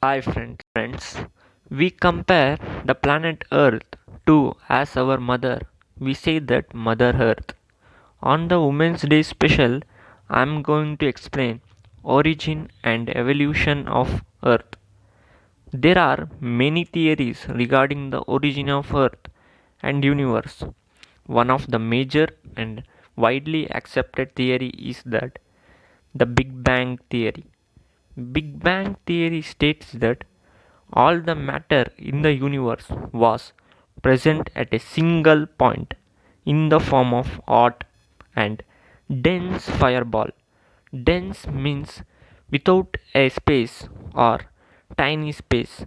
Hi friends, we compare the planet Earth to as our mother. We say that Mother Earth. On the Women's Day special, I'm going to explain origin and evolution of Earth. There are many theories regarding the origin of Earth and universe. One of the major and widely accepted theory is that the Big Bang theory. Big Bang theory states that all the matter in the universe was present at a single point in the form of hot and dense fireball. Dense means without a space or tiny space.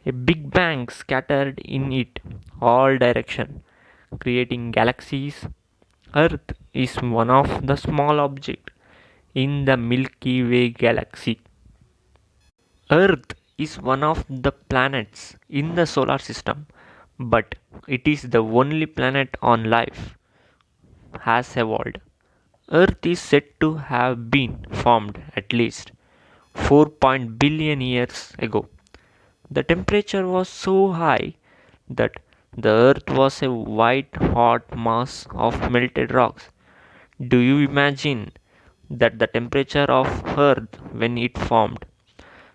A big bang scattered in it all direction, creating galaxies. Earth is one of the small objects in the Milky Way galaxy. Earth is one of the planets in the solar system, but it is the only planet on life has evolved. Earth is said to have been formed at least 4 billion years ago. The temperature was so high that the Earth was a white hot mass of melted rocks. Do you imagine that the temperature of Earth when it formed?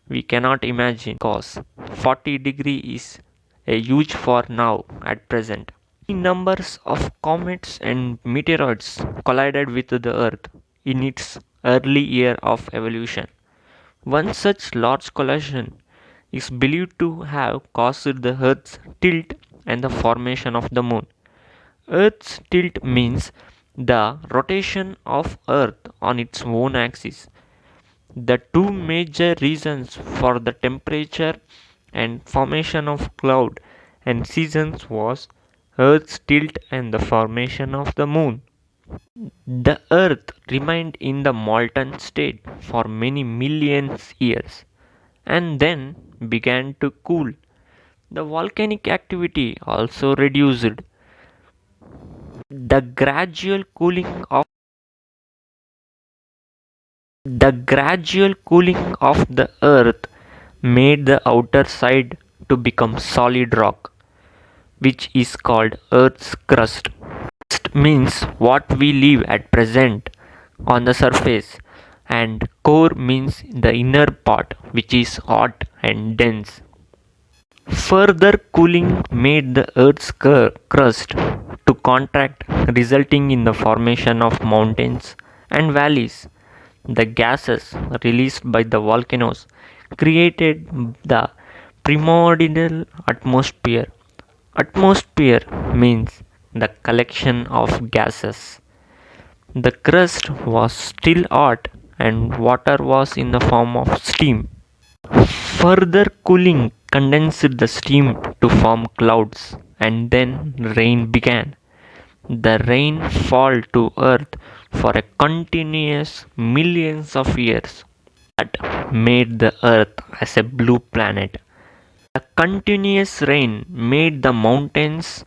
We cannot imagine because 40 degree is a huge for now at present. Numbers of comets and meteoroids collided with the Earth in its early year of evolution. One such large collision is believed to have caused the Earth's tilt and the formation of the Moon. Earth's tilt means the rotation of Earth on its own axis. The two major reasons for the temperature and formation of cloud and seasons was Earth's tilt and the formation of the moon. The Earth remained in the molten state for many millions years and then began to cool. The volcanic activity also reduced. The gradual cooling of the earth made the outer side to become solid rock, which is called Earth's crust. Crust means what we live at present on the surface, and core means the inner part, which is hot and dense. Further cooling made the Earth's crust to contract, resulting in the formation of mountains and valleys. The gases released by the volcanoes created the primordial atmosphere. Atmosphere means the collection of gases. The crust was still hot and water was in the form of steam. Further cooling condensed the steam to form clouds and then rain began. The rain fall to earth for a continuous millions of years that made the earth as a blue planet. The continuous rain made the mountains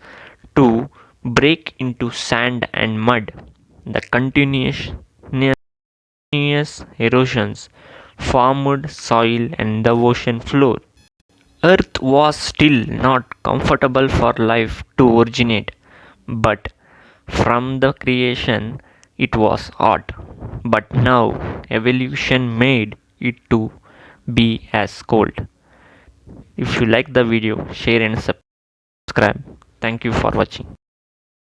to break into sand and mud. The continuous erosions formed soil and the ocean floor. Earth was still not comfortable for life to originate, but from the creation it was hot. But now evolution made it to be as cold. If you like the video, share and subscribe. Thank you for watching.